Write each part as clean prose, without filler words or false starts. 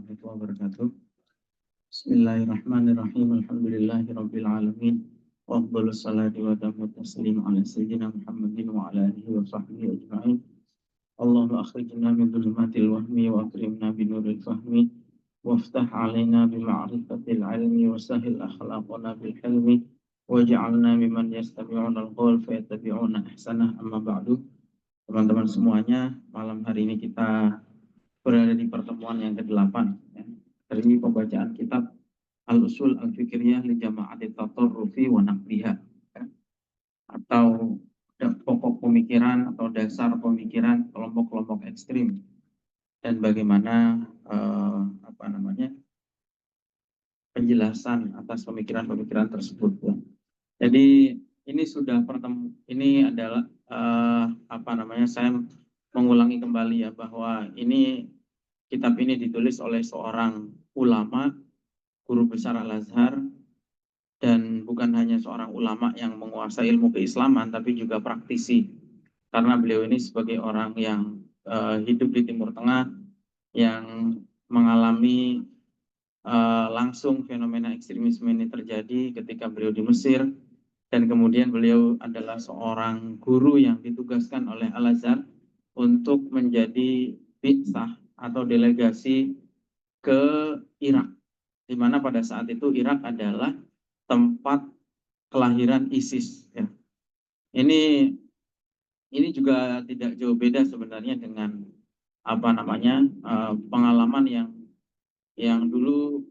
warahmatullahi wabarakatuh. Bismillahirrahmanirrahim. Alhamdulillahirabbil alamin. Wa afdhalus salati wa tammu taslim ala sayyidina Muhammadin wa ala alihi wa sahbihi ajma'in. Allahumma akhrijna min dhulumatil wahmi wa akrimna bi nuril fahmi waftah alaina bi ma'rifatil ilmi wa sahhil akhlaqana bil hilmi waj'alna mimman yastami'una al-qawl fayattabi'una ahsanah. Amma ba'du. Teman-teman semuanya, malam hari ini kita berada di pertemuan yang ke-8 ya, dari pembacaan kitab Al-Usul Al-Fikriyah li Jama'ati Tatarrufi wa Naqliha ya, atau pokok pemikiran atau dasar pemikiran kelompok-kelompok ekstrim dan bagaimana penjelasan atas pemikiran-pemikiran tersebut ya. Jadi ini adalah saya mengulangi kembali ya, bahwa kitab ini ditulis oleh seorang ulama, guru besar Al-Azhar, dan bukan hanya seorang ulama yang menguasai ilmu keislaman, tapi juga praktisi. Karena beliau ini sebagai orang yang hidup di Timur Tengah, yang mengalami langsung fenomena ekstremisme ini terjadi ketika beliau di Mesir, dan kemudian beliau adalah seorang guru yang ditugaskan oleh Al-Azhar untuk menjadi bi'tsah atau delegasi ke Irak, di mana pada saat itu Irak adalah tempat kelahiran ISIS ya. Ini juga tidak jauh beda sebenarnya dengan pengalaman yang dulu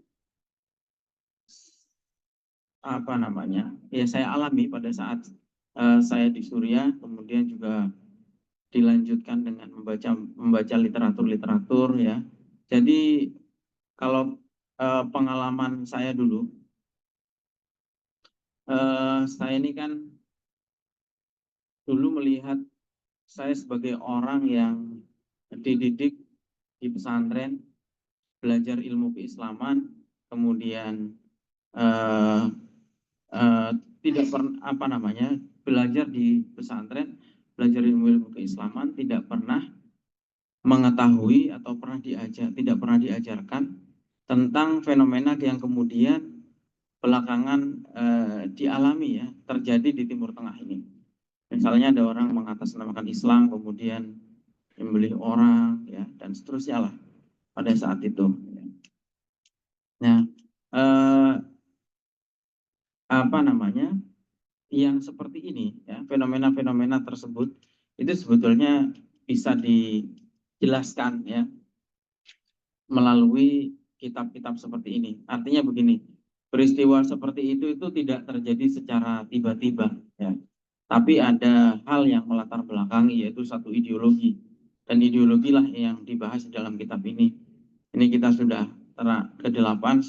saya alami pada saat saya di Suriah, kemudian juga dilanjutkan dengan membaca literatur ya. Jadi kalau pengalaman saya dulu, saya ini kan dulu melihat saya sebagai orang yang dididik di pesantren, belajar ilmu keislaman, kemudian tidak pernah belajar di pesantren, belajar ilmu keislaman, tidak pernah mengetahui atau tidak pernah diajarkan tentang fenomena yang kemudian belakangan dialami ya, terjadi di Timur Tengah ini. Misalnya ada orang mengatasnamakan Islam, kemudian membeli orang ya, dan seterusnya lah pada saat itu. Nah, yang seperti ini ya, fenomena-fenomena tersebut itu sebetulnya bisa dijelaskan ya melalui kitab-kitab seperti ini. Artinya begini, peristiwa seperti itu tidak terjadi secara tiba-tiba ya, tapi ada hal yang melatar belakangi, yaitu satu ideologi, dan ideologilah yang dibahas di dalam kitab ini. Ini kita sudah ke-8,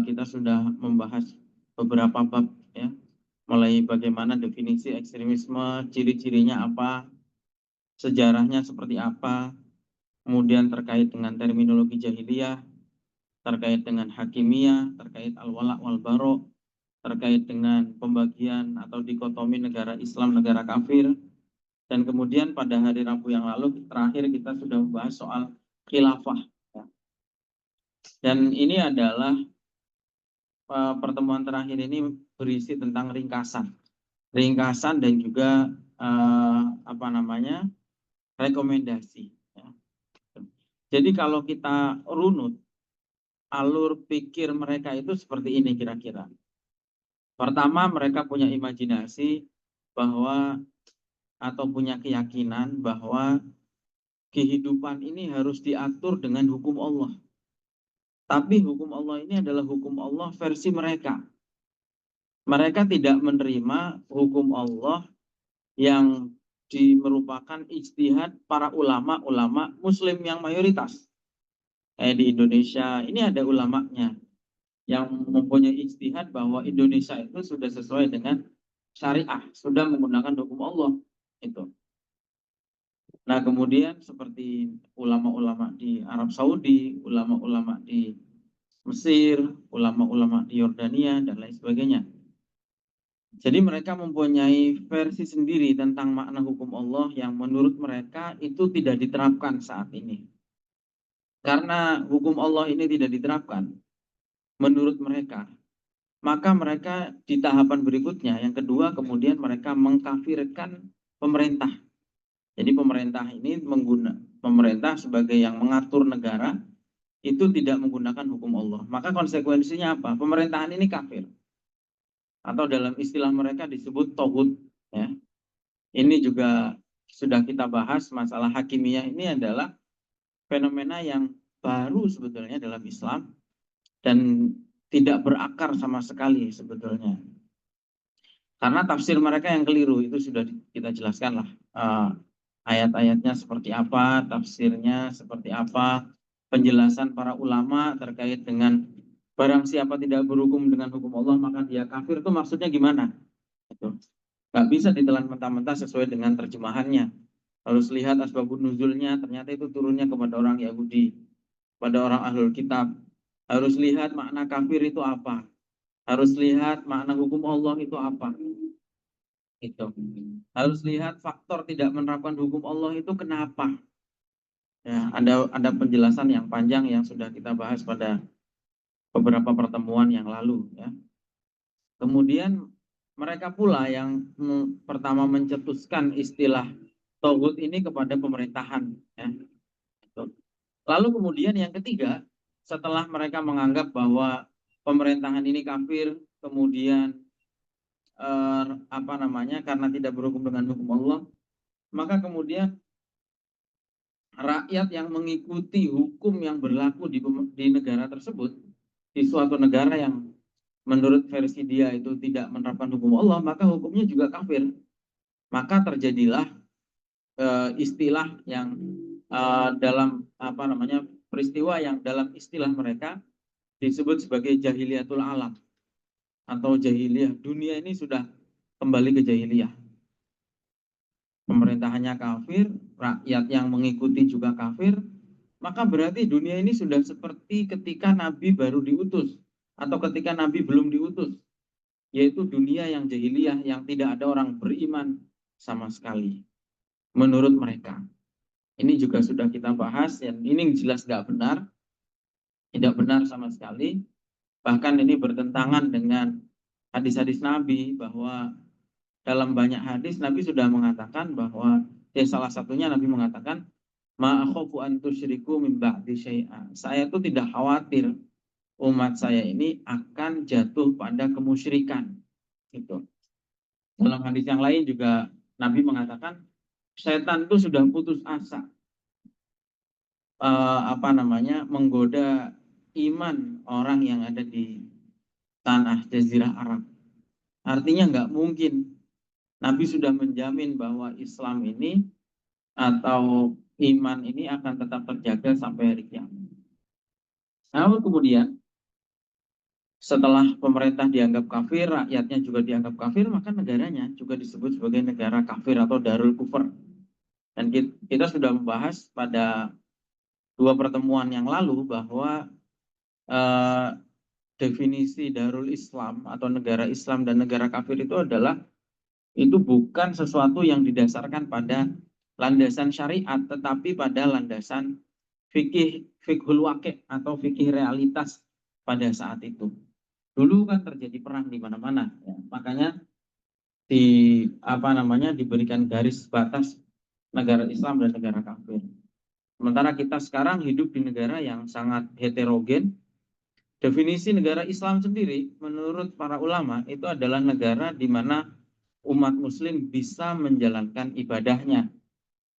kita sudah membahas beberapa bab ya, mulai bagaimana definisi ekstremisme, ciri-cirinya apa, sejarahnya seperti apa, kemudian terkait dengan terminologi jahiliyah, terkait dengan hakimiyah, terkait al-wala' wal-bara', terkait dengan pembagian atau dikotomi negara Islam, negara kafir, dan kemudian pada hari Rabu yang lalu terakhir kita sudah membahas soal khilafah. Dan ini adalah pertemuan terakhir ini berisi tentang ringkasan dan juga rekomendasi ya. Jadi kalau kita runut alur pikir mereka itu seperti ini kira-kira. Pertama, mereka punya imajinasi atau punya keyakinan bahwa kehidupan ini harus diatur dengan hukum Allah. Tapi hukum Allah ini adalah hukum Allah versi mereka. Mereka tidak menerima hukum Allah yang merupakan ijtihad para ulama muslim yang mayoritas. Di Indonesia ini ada ulamanya yang mempunyai ijtihad bahwa Indonesia itu sudah sesuai dengan syariah, sudah menggunakan hukum Allah itu. Nah, kemudian seperti ulama-ulama di Arab Saudi, ulama-ulama di Mesir, ulama-ulama di Yordania, dan lain sebagainya. Jadi mereka mempunyai versi sendiri tentang makna hukum Allah yang menurut mereka itu tidak diterapkan saat ini. karena hukum Allah ini tidak diterapkan menurut mereka, maka mereka di tahapan berikutnya, yang kedua, kemudian mereka mengkafirkan pemerintah. Jadi pemerintah ini pemerintah sebagai yang mengatur negara itu tidak menggunakan hukum Allah. Maka konsekuensinya apa? Pemerintahan ini kafir. Atau dalam istilah mereka disebut tohut. Ya. Ini juga sudah kita bahas, masalah hakimiyah ini adalah fenomena yang baru sebetulnya dalam Islam dan tidak berakar sama sekali sebetulnya. Karena tafsir mereka yang keliru, itu sudah kita jelaskan lah. Ayat-ayatnya seperti apa, tafsirnya seperti apa, penjelasan para ulama terkait dengan barang siapa tidak berhukum dengan hukum Allah maka dia kafir, itu maksudnya gimana? Itu nggak bisa ditelan mentah-mentah sesuai dengan terjemahannya. Harus lihat asbabun nuzulnya, ternyata itu turunnya kepada orang Yahudi, pada orang ahlul kitab. Harus lihat makna kafir itu apa. Harus lihat makna hukum Allah itu apa. Itu. Harus lihat faktor tidak menerapkan hukum Allah itu kenapa. Ya, ada penjelasan yang panjang yang sudah kita bahas pada beberapa pertemuan yang lalu. Ya. Kemudian mereka pula yang pertama mencetuskan istilah togut ini kepada pemerintahan. Ya. Lalu kemudian yang ketiga, setelah mereka menganggap bahwa pemerintahan ini kafir, kemudian karena tidak berhukum dengan hukum Allah, maka kemudian rakyat yang mengikuti hukum yang berlaku di negara tersebut, di suatu negara yang menurut versi dia itu tidak menerapkan hukum Allah, maka hukumnya juga kafir. Maka terjadilah istilah yang dalam peristiwa yang dalam istilah mereka disebut sebagai jahiliyatul alam atau jahiliyah. Dunia ini sudah kembali ke jahiliyah. Pemerintahannya kafir, rakyat yang mengikuti juga kafir, maka berarti dunia ini sudah seperti ketika Nabi baru diutus atau ketika Nabi belum diutus, yaitu dunia yang jahiliyah yang tidak ada orang beriman sama sekali menurut mereka. Ini juga sudah kita bahas dan ini jelas nggak benar, tidak benar sama sekali. Bahkan ini bertentangan dengan hadis-hadis Nabi, bahwa dalam banyak hadis Nabi sudah mengatakan bahwa salah satunya Nabi mengatakan ma akhafu an tusyriku min ba'di syai'a. Saya itu tidak khawatir umat saya ini akan jatuh pada kemusyrikan. Gitu. Dalam hadis yang lain juga Nabi mengatakan setan itu sudah putus asa menggoda iman orang yang ada di tanah Jazirah Arab. Artinya nggak mungkin. Nabi sudah menjamin bahwa Islam ini atau iman ini akan tetap terjaga sampai hari kiamat. Namun kemudian setelah pemerintah dianggap kafir, rakyatnya juga dianggap kafir, maka negaranya juga disebut sebagai negara kafir atau darul kufur. Dan kita sudah membahas pada 2 pertemuan yang lalu bahwa definisi darul Islam atau negara Islam dan negara kafir itu bukan sesuatu yang didasarkan pada landasan syariat, tetapi pada landasan fikhul waqi' atau fikih realitas pada saat itu. Dulu kan terjadi perang di mana-mana, ya. Makanya diberikan garis batas negara Islam dan negara kafir. Sementara kita sekarang hidup di negara yang sangat heterogen. Definisi negara Islam sendiri menurut para ulama itu adalah negara di mana umat muslim bisa menjalankan ibadahnya.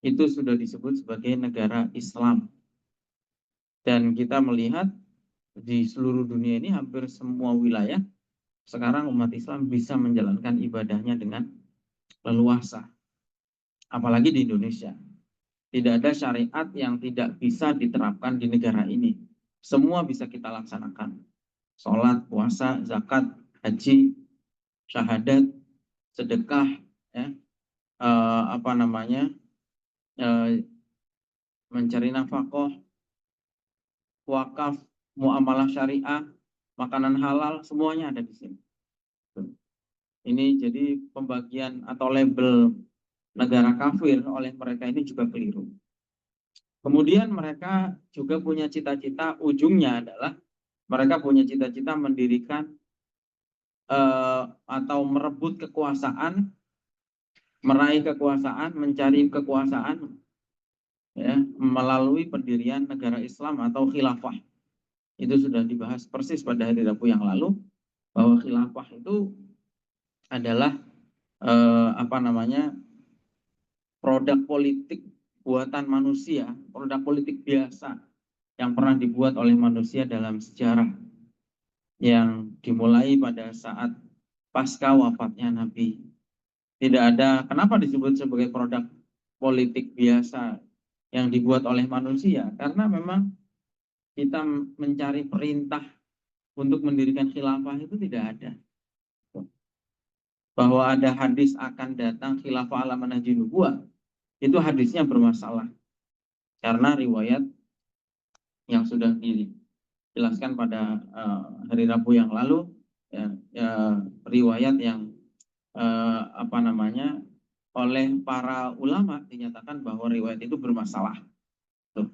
Itu sudah disebut sebagai negara Islam. Dan kita melihat di seluruh dunia ini hampir semua wilayah sekarang umat Islam bisa menjalankan ibadahnya dengan leluasa. Apalagi di Indonesia. Tidak ada syariat yang tidak bisa diterapkan di negara ini. Semua bisa kita laksanakan. Sholat, puasa, zakat, haji, syahadat, sedekah, ya, mencari nafkah, wakaf, muamalah syariah, makanan halal, semuanya ada di sini. Ini jadi pembagian atau label negara kafir oleh mereka ini juga keliru. Kemudian mereka juga punya cita-cita, ujungnya adalah mereka punya cita-cita mendirikan atau merebut kekuasaan, meraih kekuasaan, mencari kekuasaan, ya, melalui pendirian negara Islam atau khilafah. Itu sudah dibahas persis pada hari Rabu yang lalu, bahwa khilafah itu adalah produk politik buatan manusia, produk politik biasa yang pernah dibuat oleh manusia dalam sejarah, yang dimulai pada saat pasca wafatnya Nabi. Tidak ada, kenapa disebut sebagai produk politik biasa yang dibuat oleh manusia? Karena memang kita mencari perintah untuk mendirikan khilafah itu tidak ada. Bahwa ada hadis akan datang khilafah ala manhajin nubuwah, itu hadisnya bermasalah. Karena riwayat yang sudah dijelaskan pada hari Rabu yang lalu, riwayat yang oleh para ulama dinyatakan bahwa riwayat itu bermasalah. Tuh.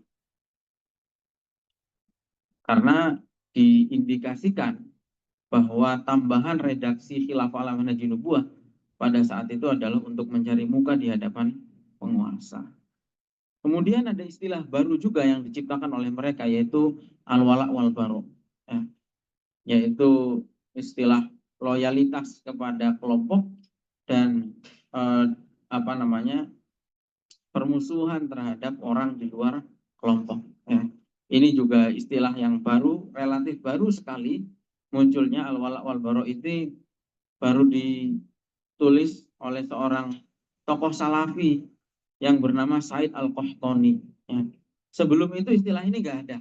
Karena diindikasikan bahwa tambahan redaksi khilafah ala manhajin nubuwah pada saat itu adalah untuk mencari muka di hadapan penguasa. Kemudian ada istilah baru juga yang diciptakan oleh mereka, yaitu al-wala wal bara, yaitu istilah loyalitas kepada kelompok dan permusuhan terhadap orang di luar kelompok. Ini juga istilah yang baru, relatif baru sekali munculnya. Al-wala wal bara itu baru ditulis oleh seorang tokoh salafi yang bernama Said Al-Qahtani. Sebelum itu istilah ini nggak ada.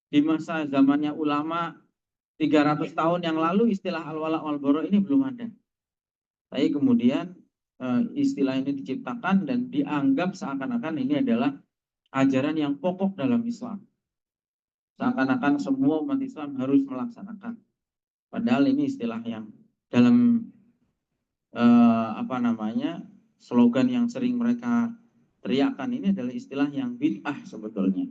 Di masa zamannya ulama 300 tahun yang lalu istilah al-wala wal bara ini belum ada. Tapi kemudian istilah ini diciptakan dan dianggap seakan-akan ini adalah ajaran yang pokok dalam Islam. Seakan-akan semua umat Islam harus melaksanakan. Padahal ini istilah yang dalam slogan yang sering mereka teriakkan ini adalah istilah yang bid'ah sebetulnya.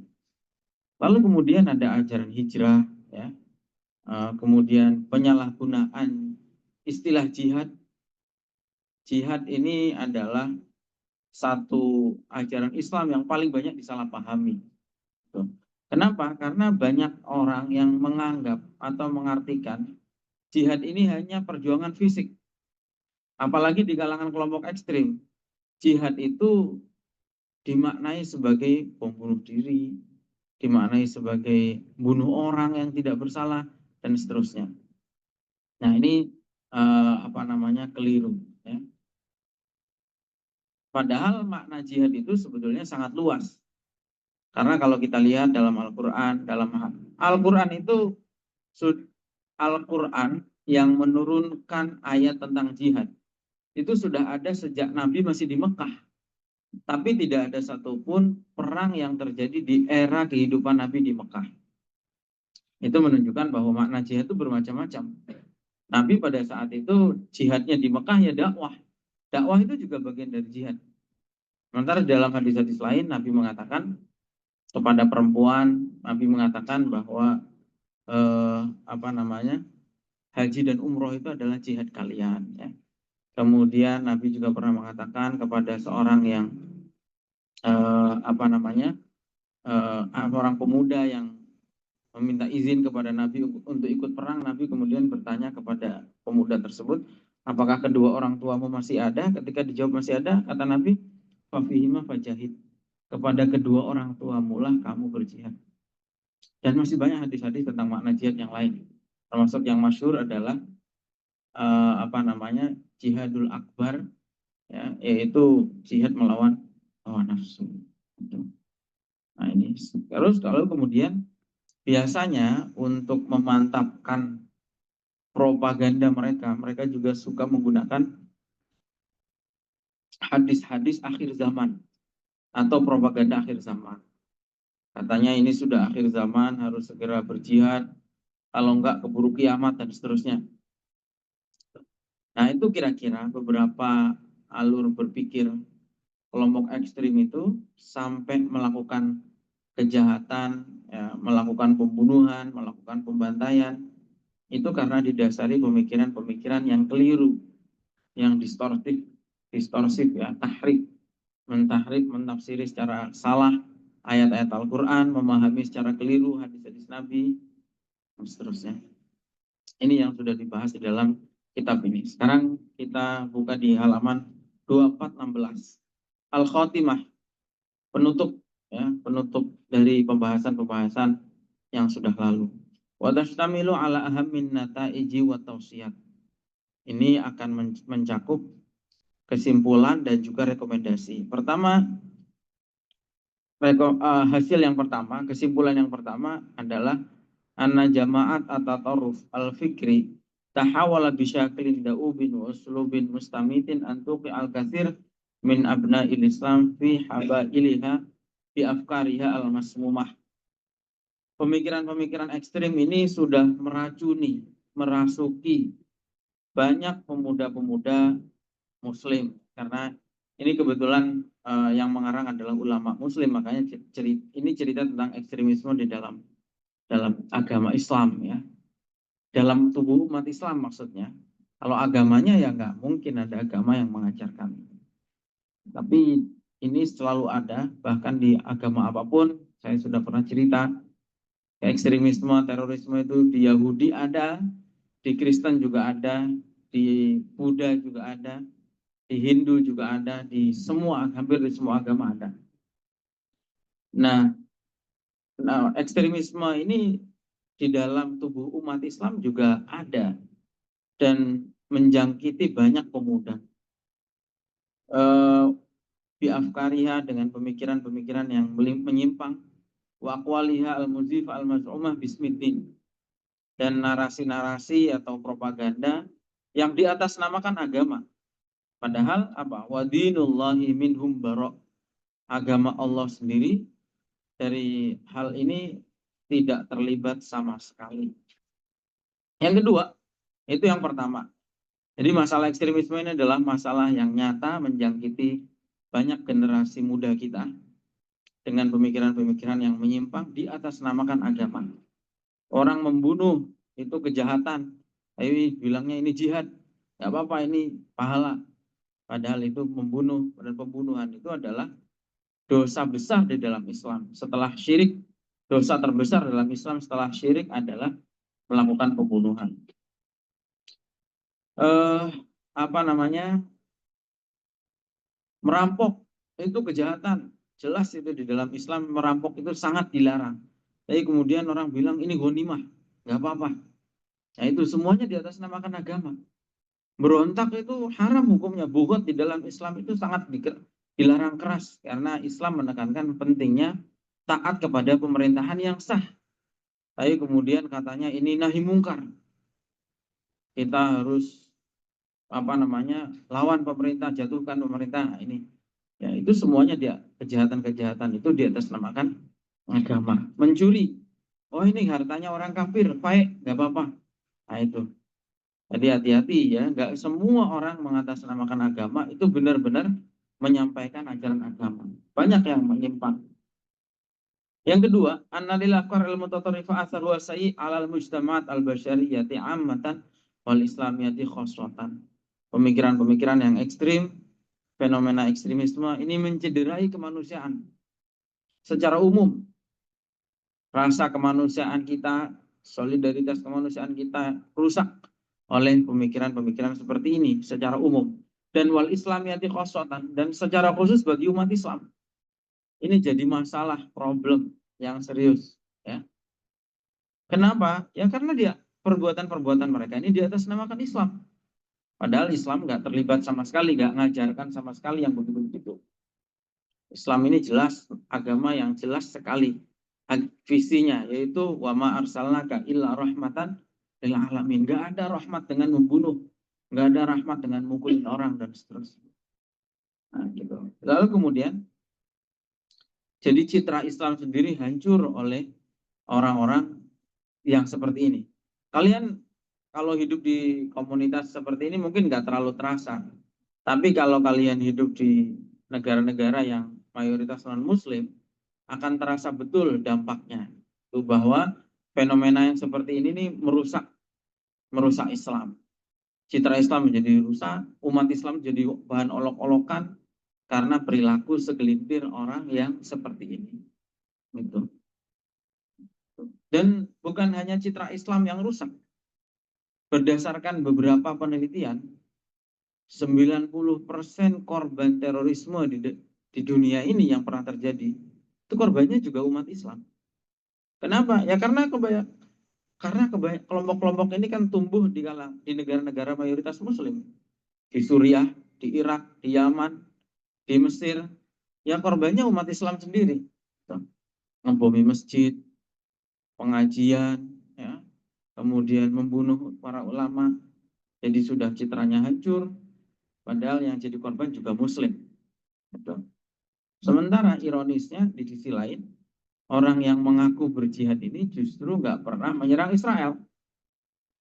Lalu kemudian ada ajaran hijrah, ya. Kemudian penyalahgunaan istilah jihad. Jihad ini adalah satu ajaran Islam yang paling banyak disalahpahami. Kenapa? Karena banyak orang yang menganggap atau mengartikan jihad ini hanya perjuangan fisik. Apalagi di kalangan kelompok ekstrim. Jihad itu dimaknai sebagai bom bunuh diri, dimaknai sebagai bunuh orang yang tidak bersalah, dan seterusnya. Nah, ini keliru. Ya. Padahal makna jihad itu sebetulnya sangat luas. Karena kalau kita lihat dalam Al-Quran, itu Al-Quran yang menurunkan ayat tentang jihad itu sudah ada sejak Nabi masih di Mekah. Tapi tidak ada satupun perang yang terjadi di era kehidupan Nabi di Mekah. Itu menunjukkan bahwa makna jihad itu bermacam-macam. Nabi pada saat itu jihadnya di Mekah ya dakwah. Dakwah itu juga bagian dari jihad. Sementara dalam hadis-hadis lain Nabi mengatakan kepada perempuan, Nabi mengatakan bahwa haji dan umroh itu adalah jihad kalian. Ya. Kemudian Nabi juga pernah mengatakan kepada seorang yang orang pemuda yang meminta izin kepada Nabi untuk ikut perang. Nabi kemudian bertanya kepada pemuda tersebut, apakah kedua orang tuamu masih ada? Ketika dijawab masih ada, kata Nabi, fafihima fajahid. Kepada kedua orang tuamu lah kamu berjihad. Dan masih banyak hadis-hadis tentang makna jihad yang lain. Termasuk yang masyhur adalah jihadul akbar, ya, yaitu jihad melawan hawa nafsu. Nah ini terus kalau kemudian biasanya untuk memantapkan propaganda mereka juga suka menggunakan hadis-hadis akhir zaman atau propaganda akhir zaman. Katanya ini sudah akhir zaman, harus segera berjihad, kalau enggak keburu kiamat dan seterusnya. Nah itu kira-kira beberapa alur berpikir kelompok ekstrim itu sampai melakukan kejahatan, ya, melakukan pembunuhan, melakukan pembantaian, itu karena didasari pemikiran-pemikiran yang keliru, yang distorsif ya, mentahrik, mentafsiri secara salah ayat-ayat Al-Quran, memahami secara keliru hadis-hadis Nabi, dan seterusnya. Ini yang sudah dibahas di dalam kitab ini. Sekarang kita buka di halaman 2416. Al-Khotimah, penutup ya, penutup dari pembahasan-pembahasan yang sudah lalu. Wa tashtamilu ala ahammin nataiji wa tawsiyat. Ini akan mencakup kesimpulan dan juga rekomendasi. Pertama, hasil yang pertama, kesimpulan yang pertama adalah anna jama'at at-tatarruf al-fikri tahawala bisyaklin da'ubin wa uslubin mustamitin antuqi al-kathir min abna'il Islam fi habailiha fi afkariha al-masmumah. Pemikiran-pemikiran ekstrim ini sudah merasuki banyak pemuda-pemuda muslim, karena ini kebetulan yang mengarang adalah ulama muslim, makanya ini cerita tentang ekstremisme di dalam agama Islam ya, dalam tubuh umat Islam maksudnya. Kalau agamanya ya nggak mungkin ada agama yang mengajarkan, tapi ini selalu ada, bahkan di agama apapun. Saya sudah pernah cerita, ekstremisme, terorisme itu di Yahudi ada, di Kristen juga ada, di Buddha juga ada, di Hindu juga ada, hampir di semua agama ada. Nah, ekstremisme ini di dalam tubuh umat Islam juga ada dan menjangkiti banyak pemuda. Bi afkariha, dengan pemikiran-pemikiran yang menyimpang, wa aqwaliha al-muzif al-maz'umah bismiddin, dan narasi-narasi atau propaganda yang di atas namakan agama. Padahal apa? Wa dinullahi minhum barok. Agama Allah sendiri dari hal ini tidak terlibat sama sekali. Yang kedua, itu yang pertama. Jadi masalah ekstremisme ini adalah masalah yang nyata menjangkiti banyak generasi muda kita dengan pemikiran-pemikiran yang menyimpang di atas namakan agama. Orang membunuh itu kejahatan, tapi bilangnya ini jihad, nggak apa-apa, ini pahala. Padahal itu membunuh, dan pembunuhan itu adalah dosa besar di dalam Islam. Setelah syirik, dosa terbesar dalam Islam setelah syirik adalah melakukan pembunuhan. Merampok itu kejahatan, jelas itu di dalam Islam merampok itu sangat dilarang. Tapi kemudian orang bilang ini ghanimah, nggak apa-apa. Nah itu semuanya di atas namakan agama. Berontak itu haram hukumnya. Bughad di dalam Islam itu sangat dilarang keras, karena Islam menekankan pentingnya taat kepada pemerintahan yang sah. Tapi kemudian katanya ini nahi mungkar. Kita harus lawan pemerintah, jatuhkan pemerintah. Nah, ini ya, itu semuanya dia kejahatan-kejahatan itu di atas namakan agama. Mencuri, oh ini hartanya orang kafir, baik, nggak apa-apa. Nah itu, jadi hati-hati ya, nggak semua orang mengatasnamakan agama itu benar-benar menyampaikan ajaran agama. Banyak yang menyimpang. Yang kedua, annalil afkar al-mutatarrifah atharu sayyi 'alal mujtama'at al-basyariyyati 'ammatan wal islamiyati khassatan. Pemikiran-pemikiran yang ekstrim, fenomena ekstremisme ini mencederai kemanusiaan secara umum. Rasa kemanusiaan kita, solidaritas kemanusiaan kita rusak oleh pemikiran-pemikiran seperti ini secara umum. Dan wal islamiyati khassatan, dan secara khusus bagi umat Islam. Ini jadi masalah, problem yang serius ya. Kenapa? Ya karena perbuatan-perbuatan mereka ini di atas namakan Islam. Padahal Islam nggak terlibat sama sekali, nggak ngajarkan sama sekali yang begitu-begitu. Islam ini jelas, agama yang jelas sekali visinya, yaitu wa ma arsalnaka illa rahmatan lil alamin. Nggak ada rahmat dengan membunuh, nggak ada rahmat dengan mukulin orang dan seterusnya. Nah, gitu. Lalu kemudian jadi citra Islam sendiri hancur oleh orang-orang yang seperti ini. Kalian kalau hidup di komunitas seperti ini mungkin nggak terlalu terasa. Tapi kalau kalian hidup di negara-negara yang mayoritas non-Muslim akan terasa betul dampaknya. Itu bahwa fenomena yang seperti ini nih merusak Islam. Citra Islam menjadi rusak, umat Islam jadi bahan olok-olokan karena perilaku segelintir orang yang seperti ini. Gitu. Dan bukan hanya citra Islam yang rusak. Berdasarkan beberapa penelitian, 90% korban terorisme di dunia ini yang pernah terjadi, itu korbannya juga umat Islam. Kenapa? Ya karena kelompok-kelompok ini kan tumbuh di negara-negara mayoritas Muslim. Di Suriah, di Irak, di Yaman, di Mesir, ya korbannya umat Islam sendiri. Ngebom masjid, pengajian, ya, kemudian membunuh para ulama, jadi sudah citranya hancur, padahal yang jadi korban juga Muslim. Sementara ironisnya di sisi lain, orang yang mengaku berjihad ini justru nggak pernah menyerang Israel.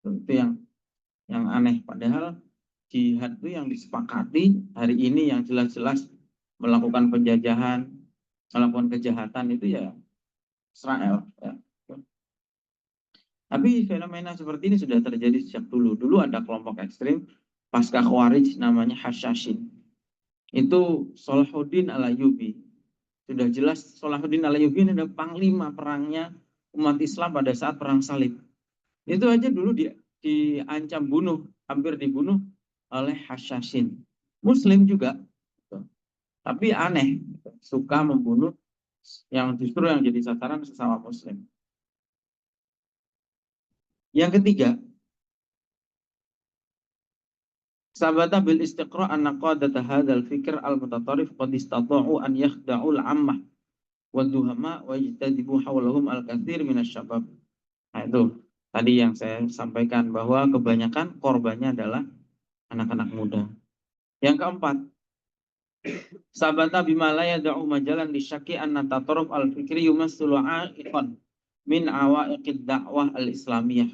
Itu yang aneh. Padahal jihad itu yang disepakati hari ini yang jelas-jelas melakukan penjajahan, melakukan kejahatan itu ya Israel. Ya. Tapi fenomena seperti ini sudah terjadi sejak dulu. Dulu ada kelompok ekstrim pasca Khawarij namanya Hasyashin. Itu Salahuddin Al-Ayyubi. Sudah jelas Salahuddin Al-Ayyubi ini adalah panglima perangnya umat Islam pada saat perang salib. Itu aja dulu dia diancam bunuh, hampir dibunuh oleh Hasyashin. Muslim juga. Tapi aneh, suka membunuh yang justru yang jadi sasaran sesama Muslim. Yang ketiga, sabata bil istiqra' anna qadata hadzal fikr al-mutatarrif qad istata'u an yakhda'u al-'ammah wa duhama wa yajtadibu hawlahum al-katsir minasyabab. Nah, itu tadi yang saya sampaikan bahwa kebanyakan korbannya adalah anak-anak muda. Yang keempat, sabata bima la yad'u majalan lisyaki anna tatarruf al-fikri yumassilu 'a'iqan min awa'iqid da'wah al-islamiyah.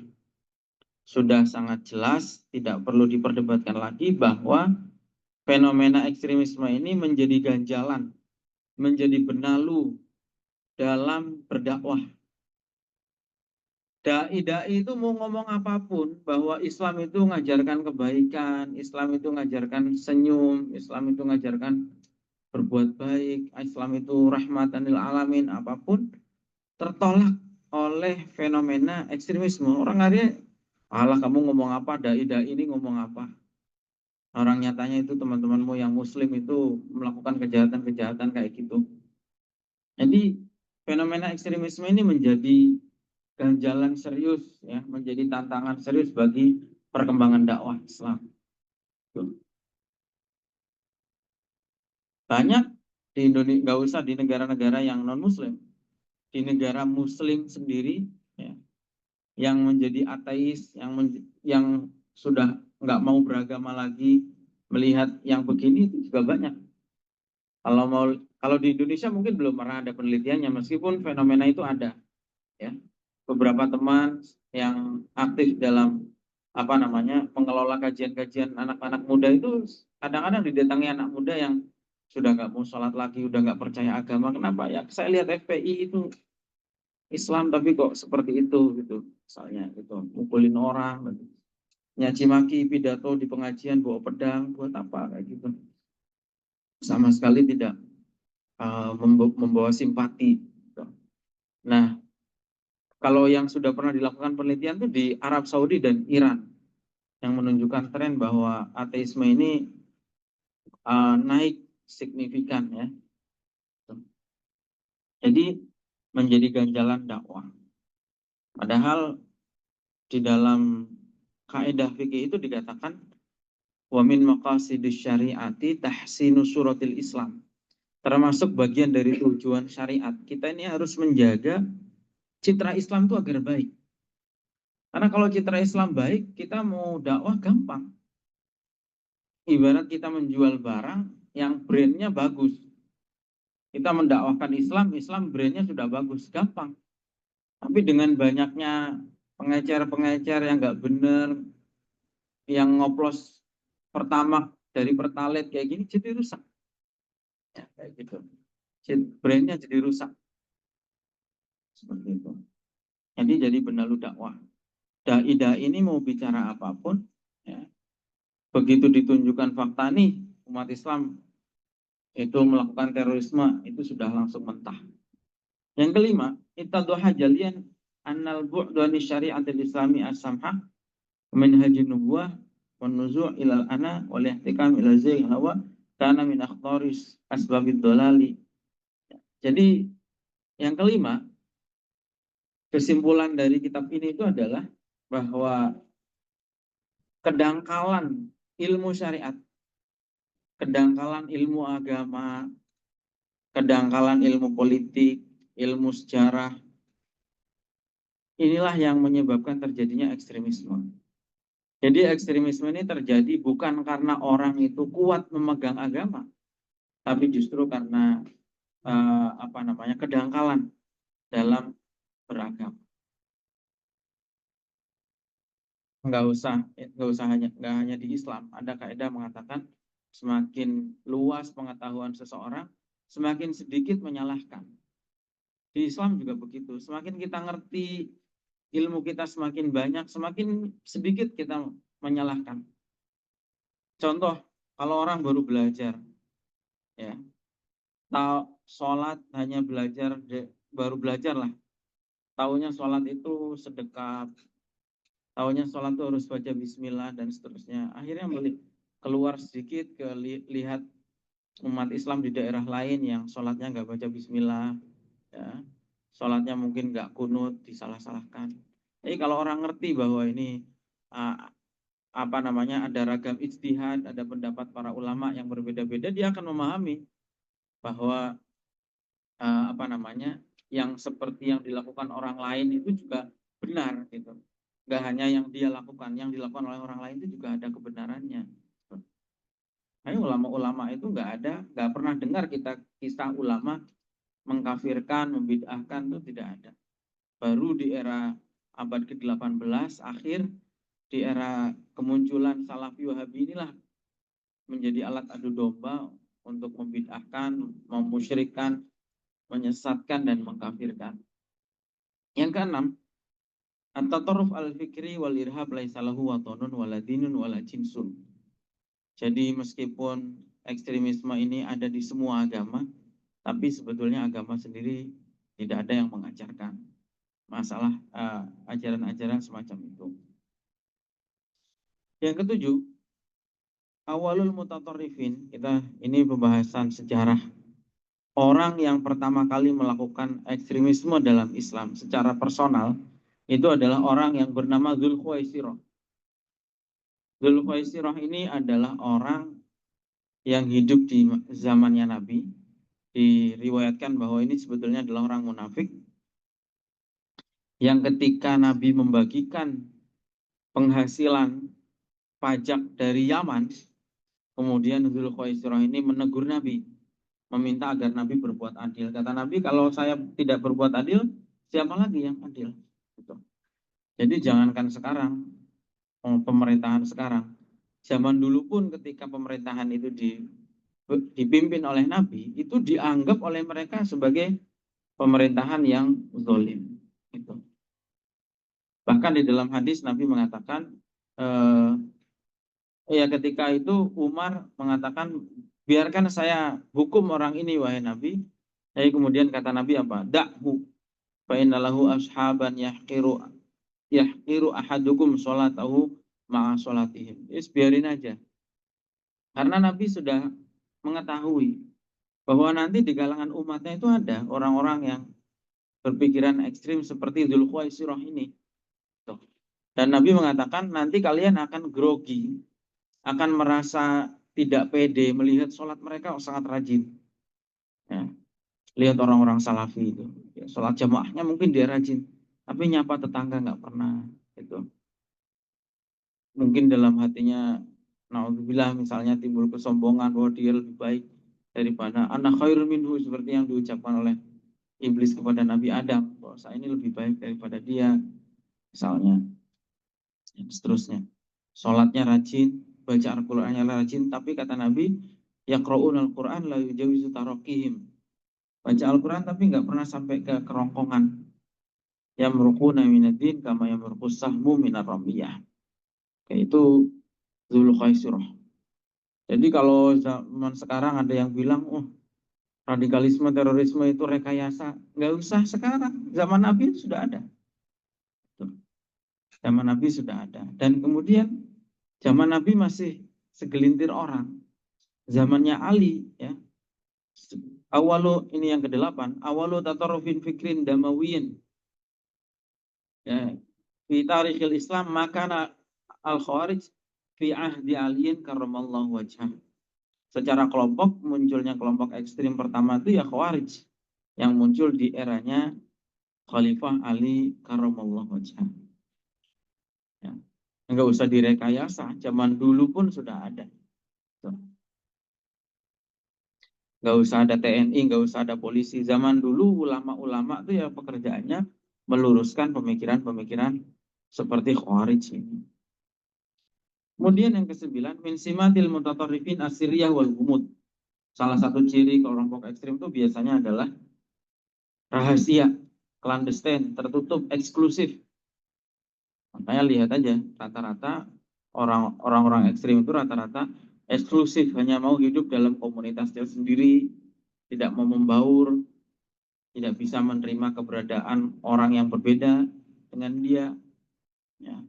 Sudah sangat jelas, tidak perlu diperdebatkan lagi bahwa fenomena ekstremisme ini menjadi ganjalan, menjadi benalu dalam berdakwah. Dai-dai itu mau ngomong apapun, bahwa Islam itu ngajarkan kebaikan, Islam itu ngajarkan senyum, Islam itu ngajarkan berbuat baik, Islam itu rahmatan lil alamin, apapun tertolak oleh fenomena ekstremisme. Orang akhirnya, alah kamu ngomong apa, dai-dai ini ngomong apa. Orang nyatanya itu teman-temanmu yang Muslim itu melakukan kejahatan-kejahatan kayak gitu. Jadi fenomena ekstremisme ini menjadi ganjalan serius, ya, menjadi tantangan serius bagi perkembangan dakwah Islam. Banyak di Indonesia, nggak usah di negara-negara yang non Muslim, di negara Muslim sendiri, ya, yang menjadi ateis, yang sudah nggak mau beragama lagi, melihat yang begini itu juga banyak. Kalau di Indonesia mungkin belum pernah ada penelitiannya, meskipun fenomena itu ada, ya. Beberapa teman yang aktif dalam pengelola kajian-kajian anak-anak muda itu kadang-kadang didatangi anak muda yang sudah nggak mau sholat lagi, udah nggak percaya agama. Kenapa ya? Saya lihat FPI itu Islam tapi kok seperti itu gitu, misalnya gitu, mukulin orang, gitu. Nyaci maki, pidato di pengajian bawa pedang, buat apa kayak gitu? Sama sekali tidak membawa simpati. Gitu. Nah, kalau yang sudah pernah dilakukan penelitian itu di Arab Saudi dan Iran, yang menunjukkan tren bahwa ateisme ini naik signifikan, ya. Jadi menjadi ganjalan dakwah. Padahal di dalam kaidah fikih itu dikatakan wa min maqasidus syariati tahsinu suratil Islam. Termasuk bagian dari tujuan syariat. Kita ini harus menjaga citra Islam itu agar baik. Karena kalau citra Islam baik, kita mau dakwah gampang. Ibarat kita menjual barang yang brandnya bagus. Kita mendakwahkan Islam, Islam brandnya sudah bagus, gampang. Tapi dengan banyaknya pengecer-pengecer yang nggak benar, yang ngoplos pertama dari Pertalite kayak gini, jadi rusak. Ya, kayak gitu. Brainnya jadi rusak seperti itu. Jadi benalu dakwah. Dai ini mau bicara apapun, ya, begitu ditunjukkan fakta nih umat Islam itu melakukan terorisme, itu sudah langsung mentah. Yang kelima, ittaduha jalian annal bu'du an syari'atil islami as-samhah min hajin nubuwah wan nuzu' ilal ana wal ihtikam ila zai hawa kana min akhtaris asbabid dolali. Jadi yang kelima, kesimpulan dari kitab ini itu adalah bahwa kedangkalan ilmu syariat, kedangkalan ilmu agama, kedangkalan ilmu politik, ilmu sejarah, inilah yang menyebabkan terjadinya ekstremisme. Jadi ekstremisme ini terjadi bukan karena orang itu kuat memegang agama, tapi justru karena kedangkalan dalam beragama. Nggak hanya di Islam. Ada kaidah mengatakan semakin luas pengetahuan seseorang, semakin sedikit menyalahkan. Di Islam juga begitu. Semakin kita ngerti, ilmu kita semakin banyak, semakin sedikit kita menyalahkan. Contoh, kalau orang baru belajar, ya, sholat hanya baru belajar lah. Taunya sholat itu sedekap, taunya sholat itu harus baca bismillah dan seterusnya. Akhirnya keluar sedikit lihat umat Islam di daerah lain yang sholatnya nggak baca bismillah, ya, sholatnya mungkin nggak kunut, disalah-salahkan. Jadi kalau orang ngerti bahwa ini ada ragam ijtihad, ada pendapat para ulama yang berbeda-beda, dia akan memahami bahwa yang seperti yang dilakukan orang lain itu juga benar gitu. Nggak hanya yang dia lakukan, yang dilakukan oleh orang lain itu juga ada kebenarannya. Ulama-ulama itu nggak pernah dengar kita kisah ulama mengkafirkan, membid'ahkan, itu tidak ada. Baru di era abad ke-18 akhir, di era kemunculan Salafi Wahabi inilah menjadi alat adu domba untuk membid'ahkan, memusyrikkan, menyesatkan dan mengkafirkan. Yang keenam, at-tatarruf al-fikri wal irhab laisa lahu watanun wala dinun wala jinsun. Jadi meskipun ekstremisme ini ada di semua agama, tapi sebetulnya agama sendiri tidak ada yang mengajarkan masalah ajaran-ajaran semacam itu. Yang ketujuh, awalul mutatarrifin, ini pembahasan sejarah orang yang pertama kali melakukan ekstremisme dalam Islam secara personal itu adalah orang yang bernama Dzulkhuwaisirah. Dzulkhuwaisirah ini adalah orang yang hidup di zamannya Nabi. Diriwayatkan bahwa ini sebetulnya adalah orang munafik yang ketika Nabi membagikan penghasilan pajak dari Yaman, kemudian Dzulkhuwaisirah ini menegur Nabi, meminta agar Nabi berbuat adil. Kata Nabi, kalau saya tidak berbuat adil, siapa lagi yang adil? Gitu. Jadi jangankan sekarang, pemerintahan sekarang, zaman dulu pun ketika pemerintahan itu dipimpin oleh Nabi, itu dianggap oleh mereka sebagai pemerintahan yang zalim. Gitu. Bahkan di dalam hadis Nabi mengatakan, ketika itu Umar mengatakan, biarkan saya hukum orang ini wahai Nabi. Jadi kemudian kata Nabi apa? Da'hu fa innalahu ashaban yahqiru ahadukum sholatahu ma'a sholatihim. Biarin aja. Karena Nabi sudah mengetahui bahwa nanti di kalangan umatnya itu ada orang-orang yang berpikiran ekstrim seperti Dzulkhuwaisirah ini. Dan Nabi mengatakan nanti kalian akan grogi, akan merasa tidak pede melihat sholat mereka sangat rajin. Ya. Lihat orang-orang salafi itu, ya, sholat jamaahnya mungkin dia rajin, tapi nyapa tetangga nggak pernah. Gitu. Mungkin dalam hatinya, naudzubillah, misalnya timbul kesombongan bahwa dia lebih baik daripada ana khairun minhu, seperti yang diucapkan oleh iblis kepada Nabi Adam, bahwa saya ini lebih baik daripada dia, misalnya, dan seterusnya. Sholatnya rajin, baca Al-Qur'annya rajin, tapi kata Nabi, yaqra'unal Qur'an la yujawizu taraqihim. Baca Al-Quran tapi nggak pernah sampai ke kerongkongan. Yamruquna minad-din kama yamruqus sahmu minar ramiyah. Itu Dzulkhaisirah. Jadi kalau zaman sekarang ada yang bilang, oh radikalisme terorisme itu rekayasa, nggak usah sekarang. Zaman Nabi sudah ada. Zaman Nabi sudah ada. Dan kemudian zaman Nabi masih segelintir orang. Zamannya Ali, ya. Awalu, ini yang ke-8, awalu tatarufin fikrin damawiyin. Ya, fi tarikhil Islam maka al-Khawarij fi ahdi aliyin karramallahu wajhah. Secara kelompok, munculnya kelompok ekstrim pertama itu ya Khawarij yang muncul di eranya Khalifah Ali karramallahu wajhah. Ya. Enggak usah direkayasa, zaman dulu pun sudah ada. Enggak usah ada TNI, enggak usah ada polisi. Zaman dulu ulama-ulama itu ya pekerjaannya meluruskan pemikiran-pemikiran seperti Khawarij ini. Kemudian yang ke-9, min simatil mutatarrifin asiriyah wal humud. Salah satu ciri kelompok ekstrim itu biasanya adalah rahasia, clandestine, tertutup, eksklusif. Makanya lihat aja, rata-rata orang-orang ekstrim itu rata-rata eksklusif, hanya mau hidup dalam komunitasnya sendiri, tidak mau membaur, tidak bisa menerima keberadaan orang yang berbeda dengan dia. Ya.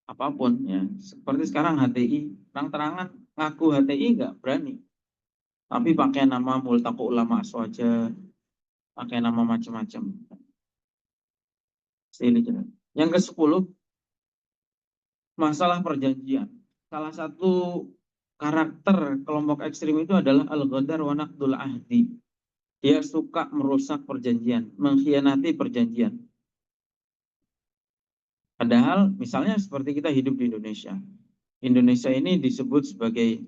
Apapun ya, seperti sekarang HTI, terang-terangan ngaku HTI nggak berani, tapi pakai nama Multaqo Ulama Aswaja, pakai nama macam-macam. Yang ke-10, masalah perjanjian. Salah satu karakter kelompok ekstrim itu adalah al-ghadar wa naqdul ahdi. Dia suka merusak perjanjian, mengkhianati perjanjian. Padahal misalnya seperti kita hidup di Indonesia. Indonesia ini disebut sebagai,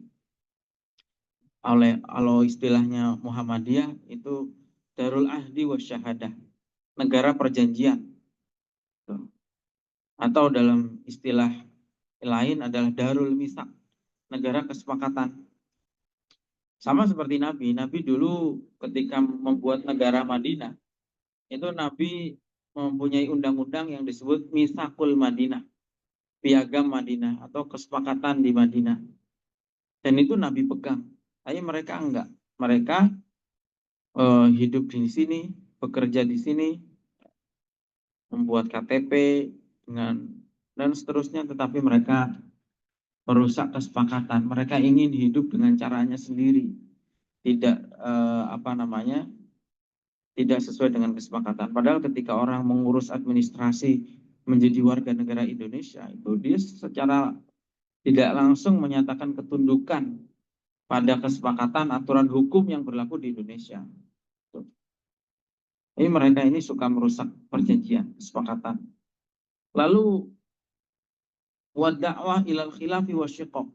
kalau istilahnya Muhammadiyah itu Darul Ahdi wa Syahadah, negara perjanjian. Atau dalam istilah lain adalah Darul Misak, negara kesepakatan. Sama seperti Nabi. Nabi dulu ketika membuat negara Madinah, itu Nabi mempunyai undang-undang yang disebut Misakul Madinah, piagam Madinah atau kesepakatan di Madinah. Dan itu Nabi pegang. Tapi mereka enggak. Mereka hidup di sini, bekerja di sini, membuat KTP dan seterusnya, tetapi mereka merusak kesepakatan. Mereka ingin hidup dengan caranya sendiri, tidak tidak sesuai dengan kesepakatan. Padahal ketika orang mengurus administrasi menjadi warga negara Indonesia, itu dia secara tidak langsung menyatakan ketundukan pada kesepakatan aturan hukum yang berlaku di Indonesia. Jadi mereka ini suka merusak perjanjian, kesepakatan. Lalu wad-da'wah ilal khilafi wasyiqaq.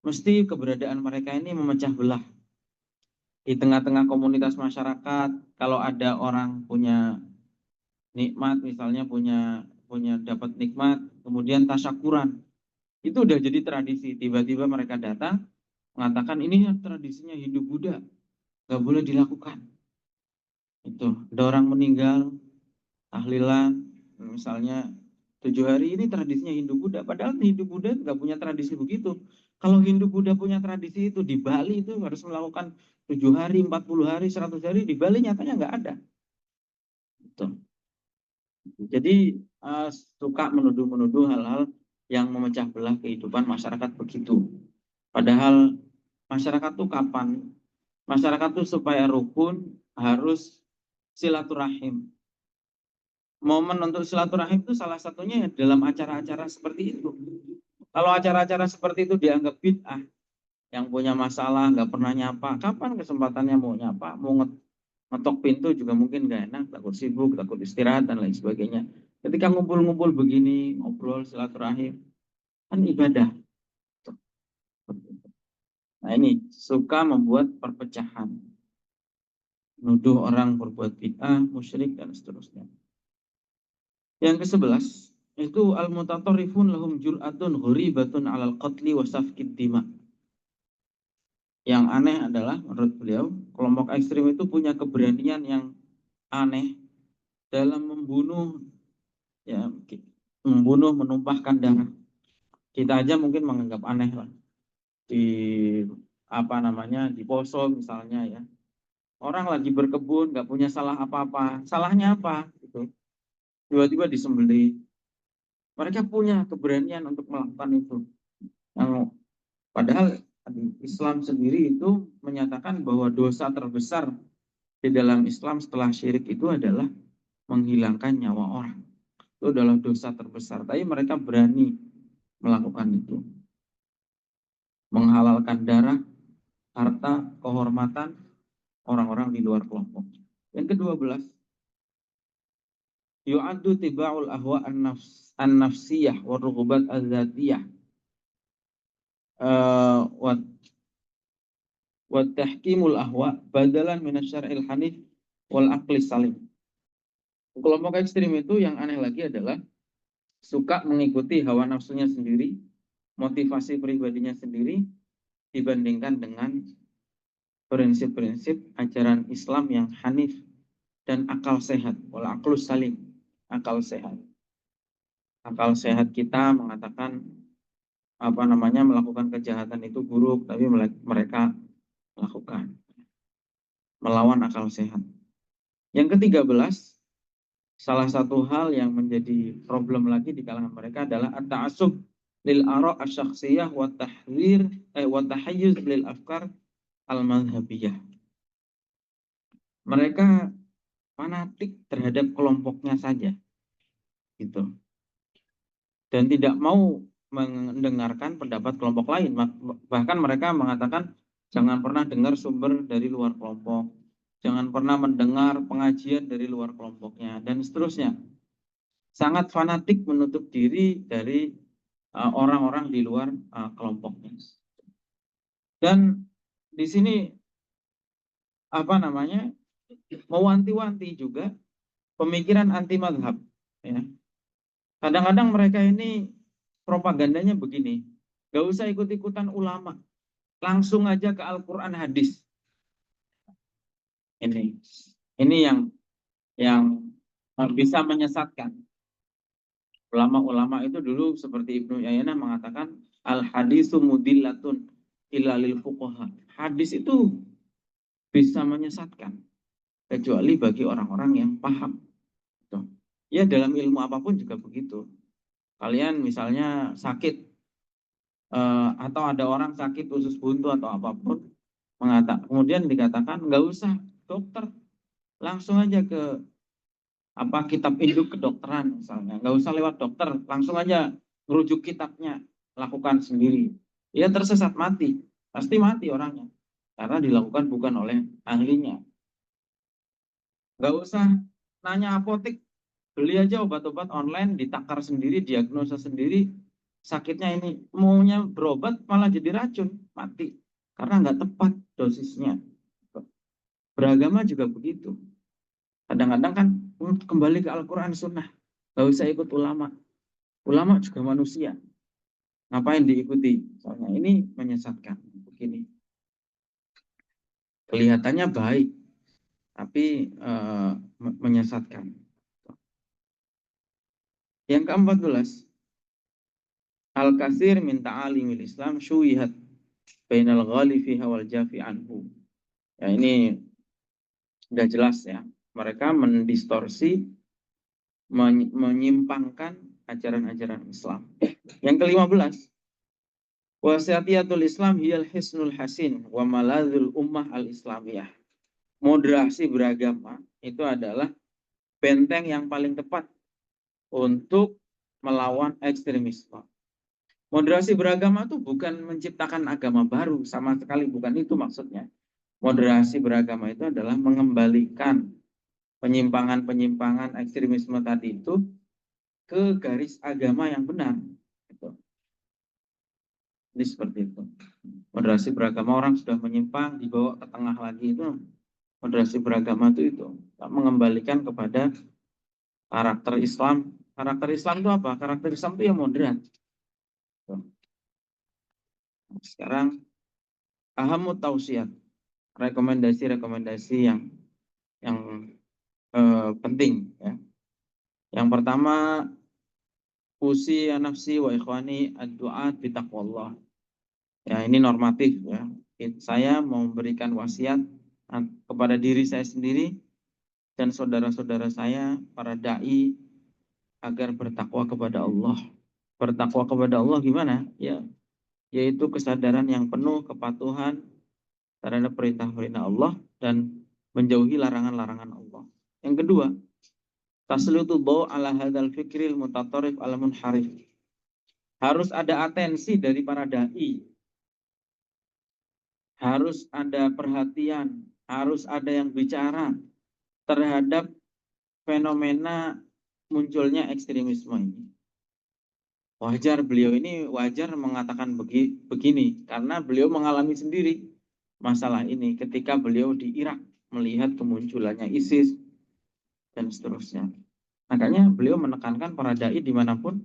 Mesti keberadaan mereka ini memecah belah. Di tengah-tengah komunitas masyarakat, kalau ada orang punya nikmat, misalnya punya dapat nikmat, kemudian tasyakuran, itu udah jadi tradisi. Tiba-tiba mereka datang mengatakan ini tradisinya Hindu Buddha, nggak boleh dilakukan. Itu ada orang meninggal, tahlilan, misalnya 7 hari ini tradisinya Hindu Buddha, padahal Hindu Buddha nggak punya tradisi begitu. Kalau Hindu Buddha punya tradisi itu di Bali itu harus melakukan 7 hari, 40 hari, 100 hari, di Bali nyatanya nggak ada. Gitu. Jadi suka menuduh-menuduh hal-hal yang memecah belah kehidupan masyarakat begitu. Padahal masyarakat tuh kapan? Masyarakat tuh supaya rukun harus silaturahim. Momen untuk silaturahim itu salah satunya dalam acara-acara seperti itu. Kalau acara-acara seperti itu dianggap bid'ah, yang punya masalah nggak pernah nyapa, kapan kesempatannya mau nyapa, mau ngetok pintu juga mungkin nggak enak, takut sibuk, takut istirahat dan lain sebagainya. Ketika ngumpul-ngumpul begini, ngobrol silaturahim, kan ibadah. Nah ini suka membuat perpecahan, nuduh orang berbuat bid'ah, musyrik dan seterusnya. Yang ke-11, itu al-mutatarrifun lahum jur'atun ghuribatun 'alal qatli wa safkid dima. Yang aneh adalah menurut beliau, kelompok ekstrim itu punya keberanian yang aneh dalam membunuh, ya, menumpahkan darah. Kita aja mungkin menganggap aneh lah. Di di Poso misalnya ya. Orang lagi berkebun, nggak punya salah apa-apa. Salahnya apa? Gitu. Tiba-tiba disembelih. Mereka punya keberanian untuk melakukan itu. Yang padahal Islam sendiri itu menyatakan bahwa dosa terbesar di dalam Islam setelah syirik itu adalah menghilangkan nyawa orang. Itu adalah dosa terbesar. Tapi mereka berani melakukan itu. Menghalalkan darah, harta, kehormatan orang-orang di luar kelompok. Yang ke-12, yu'addu tiba'ul ahwa an-nafsiyah wa rughubat az-zatiyah wa tahkimul ahwa badalan minasyar'il hanif wal aqli salim. Kelompok ekstrim itu yang aneh lagi adalah suka mengikuti hawa nafsunya sendiri, motivasi pribadinya sendiri dibandingkan dengan prinsip-prinsip ajaran Islam yang hanif dan akal sehat, wal aqlus salim, akal sehat. Akal sehat kita mengatakan melakukan kejahatan itu buruk, tapi mereka melakukan, melawan akal sehat. Yang ke-13, salah satu hal yang menjadi problem lagi di kalangan mereka adalah at-ta'assub lil ara' asy-syakhsiyah wa tahayyuz lil afkar al-madhhabiyah. Mereka fanatik terhadap kelompoknya saja, gitu. Dan tidak mau mendengarkan pendapat kelompok lain. Bahkan mereka mengatakan jangan pernah dengar sumber dari luar kelompok, jangan pernah mendengar pengajian dari luar kelompoknya, dan seterusnya. Sangat fanatik menutup diri dari orang-orang di luar kelompoknya. Dan di sini mewanti-wanti juga pemikiran anti madhab. Ya. Kadang-kadang mereka ini propagandanya begini, gak usah ikut-ikutan ulama, langsung aja ke Al-Quran hadis. Ini yang bisa menyesatkan. Ulama-ulama itu dulu seperti Ibnu Yayanah mengatakan al-hadisu mudillatun illa lil fuqaha. Hadis itu bisa menyesatkan kecuali bagi orang-orang yang paham. Ya dalam ilmu apapun juga begitu. Kalian misalnya sakit atau ada orang sakit usus buntu atau apapun, kemudian dikatakan nggak usah dokter, langsung aja ke kitab induk kedokteran misalnya, nggak usah lewat dokter, langsung aja merujuk kitabnya, lakukan sendiri. Ya tersesat mati, pasti mati orangnya karena dilakukan bukan oleh ahlinya. Nggak usah nanya apotek, beli aja obat-obat online, ditakar sendiri, diagnosa sendiri, sakitnya ini, maunya berobat malah jadi racun, mati karena nggak tepat dosisnya. Beragama juga begitu. Kadang-kadang kan kembali ke Al-Quran Sunnah, nggak usah ikut ulama. Ulama juga manusia, ngapain diikuti? Soalnya ini menyesatkan. Begini, kelihatannya baik, tapi menyesatkan. Yang ke-14, al-katsir min ta'alimil Islam syuyihat bainal ghali fiha wal jafi anhu. Ya ini sudah jelas ya. Mereka mendistorsi, menyimpangkan ajaran-ajaran Islam. Yang ke-15, wasatiyatul Islam hiyal hisnul hasin wa maladzul ummah al-islamiyah. Moderasi beragama itu adalah benteng yang paling tepat untuk melawan ekstremisme. Moderasi beragama itu bukan menciptakan agama baru, sama sekali bukan itu maksudnya. Moderasi beragama itu adalah mengembalikan penyimpangan-penyimpangan ekstremisme tadi itu ke garis agama yang benar. Ini seperti itu. Moderasi beragama, orang sudah menyimpang, dibawa ke tengah lagi, itu moderasi beragama itu mengembalikan kepada karakter Islam, Karakter Islam itu apa? Karakter Islam itu yang moderat. Sekarang ahamut tausiat, rekomendasi-rekomendasi yang penting ya. Yang pertama, usi nafsi wa ikhwani ad-du'at bi taqwallah. Ya, ini normatif ya. Saya mau memberikan wasiat kepada diri saya sendiri dan saudara-saudara saya para dai agar bertakwa kepada Allah. Bertakwa kepada Allah gimana? Ya, yaitu kesadaran yang penuh kepatuhan terhadap perintah-perintah Allah dan menjauhi larangan-larangan Allah. Yang kedua, taslitu dhaw ala hadzal fikril mutatarrif al munharif. Harus ada atensi dari para dai. Harus ada perhatian, harus ada yang bicara terhadap fenomena munculnya ekstremisme ini. Beliau ini wajar mengatakan begini karena beliau mengalami sendiri masalah ini ketika beliau di Irak melihat kemunculannya ISIS dan seterusnya. Makanya beliau menekankan para dai dimanapun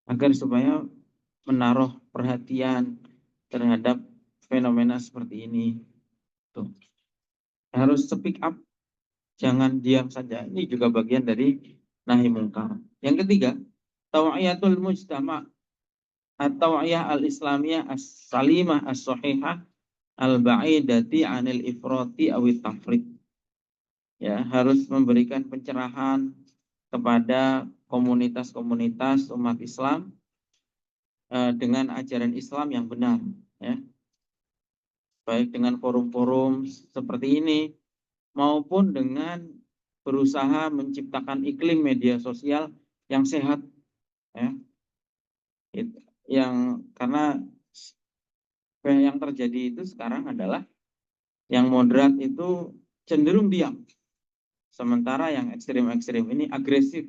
agar supaya menaruh perhatian terhadap fenomena seperti ini. Tuh. Harus speak up, jangan diam saja. Ini juga bagian dari nahi mungkar. Yang ketiga, tawiyatul mujtama' atau tawiyah al-islamiyah as-salimah as-sahihah al-ba'idati 'anil ifrati awit tafrid. Ya, harus memberikan pencerahan kepada komunitas-komunitas umat Islam dengan ajaran Islam yang benar ya. Baik dengan forum-forum seperti ini maupun dengan berusaha menciptakan iklim media sosial yang sehat ya. Karena yang terjadi itu sekarang adalah yang moderat itu cenderung diam, sementara yang ekstrim-ekstrim ini agresif,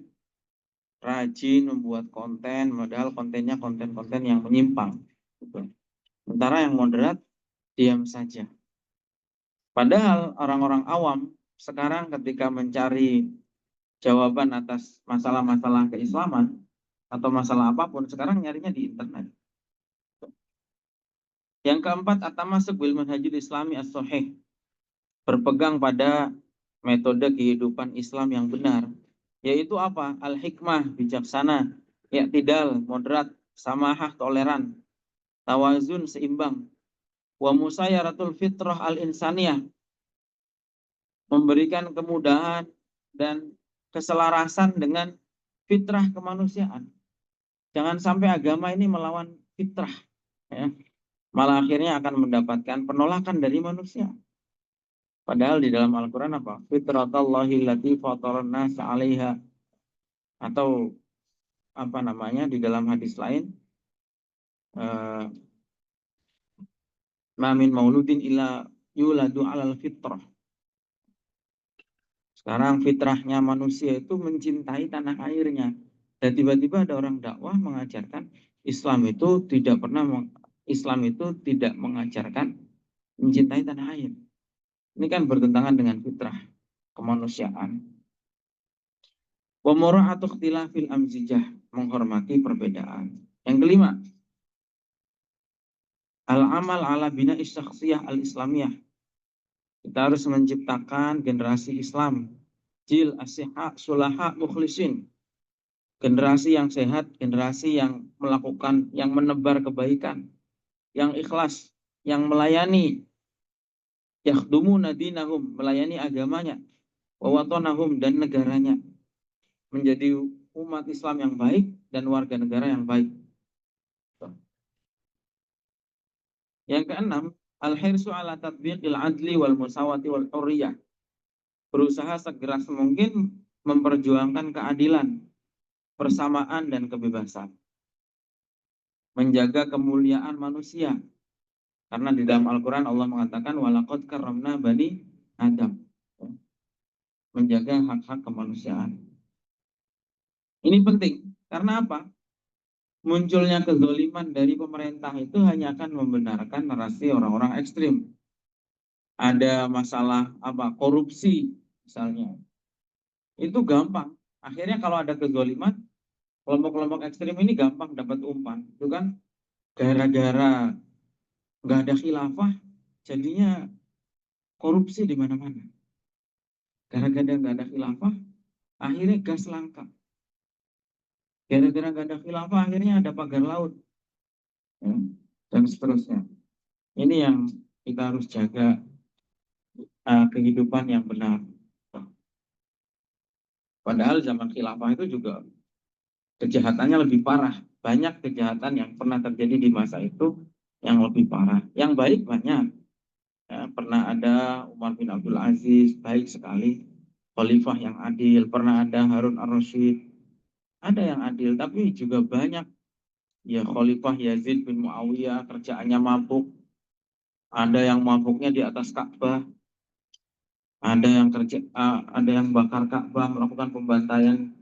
rajin membuat konten, padahal kontennya konten-konten yang menyimpang gitu. Sementara yang moderat diam saja. Padahal orang-orang awam sekarang ketika mencari jawaban atas masalah-masalah keislaman atau masalah apapun, sekarang nyarinya di internet. Yang keempat, at-tamasuk bil manhajil islami as-sahih. Berpegang pada metode kehidupan Islam yang benar. Yaitu apa? Al-hikmah, bijaksana, i'tidal, moderat, samahah, toleran, tawazun, seimbang, wa musayaratul fitrah al-insaniyah, memberikan kemudahan dan keselarasan dengan fitrah kemanusiaan. Jangan sampai agama ini melawan fitrah ya. Malah akhirnya akan mendapatkan penolakan dari manusia. Padahal di dalam Al-Quran apa? Fitratallahi allati fataran nasa 'alaiha, atau apa namanya di dalam hadis lain, ma min mauludin illa yuladu 'alal fitrah. Sekarang fitrahnya manusia itu mencintai tanah airnya. Dan tiba-tiba ada orang dakwah mengajarkan Islam itu tidak mengajarkan mencintai tanah air. Ini kan bertentangan dengan fitrah kemanusiaan. Wa mura'atu ikhtilafil amzijah, menghormati perbedaan. Yang kelima, al-amal ala bina syakhsiyah al-islamiyah. Kita harus menciptakan generasi Islam, jil as-siha sulaha mukhlisin. Generasi yang sehat, generasi yang melakukan, yang menebar kebaikan, yang ikhlas, yang melayani, yakhdumuna dinahum, melayani agamanya, wa watanahum, dan negaranya, menjadi umat Islam yang baik dan warga negara yang baik. Yang keenam, al-hirsu ala tatbiqil adli wal musawati wal hurriyah. Berusaha segera mungkin memperjuangkan keadilan, persamaan, dan kebebasan. Menjaga kemuliaan manusia. Karena di dalam Al-Quran Allah mengatakan walaqad karramna bani Adam. Menjaga hak-hak kemanusiaan. Ini penting. Karena apa? Munculnya kezaliman dari pemerintah itu hanya akan membenarkan narasi orang-orang ekstrim. Ada masalah korupsi misalnya. Itu gampang. Akhirnya kalau ada kezaliman, kelompok-kelompok ekstrim ini gampang dapat umpan, itu kan gara-gara nggak ada khilafah, jadinya korupsi di mana-mana. Gara-gara nggak ada khilafah, akhirnya gas langka. Gara-gara nggak ada khilafah, akhirnya ada pagar laut, ya, dan seterusnya. Ini yang kita harus jaga, kehidupan yang benar. Padahal zaman khilafah itu juga kejahatannya lebih parah. Banyak kejahatan yang pernah terjadi di masa itu yang lebih parah. Yang baik banyak. Ya, pernah ada Umar bin Abdul Aziz, baik sekali. Khalifah yang adil. Pernah ada Harun ar-Rasyid, ada yang adil. Tapi juga banyak, ya, Khalifah Yazid bin Muawiyah, kerjaannya mabuk. Ada yang mabuknya di atas Ka'bah. Ada yang bakar Ka'bah, melakukan pembantaian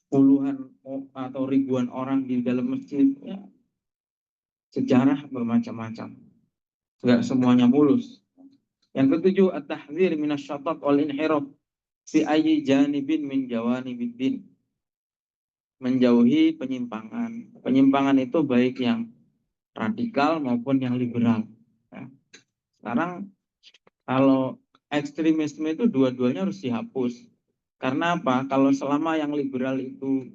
puluhan atau ribuan orang di dalam masjid. Ya, sejarah bermacam-macam, nggak semuanya mulus. Yang ketujuh, at-tahdzir minasyatat wal inhiraf fi ayyi janibin min jawanibiddin. Menjauhi penyimpangan. Penyimpangan itu baik yang radikal maupun yang liberal. Ya. Sekarang kalau ekstremisme itu dua-duanya harus dihapus. Karena apa? Kalau selama yang liberal itu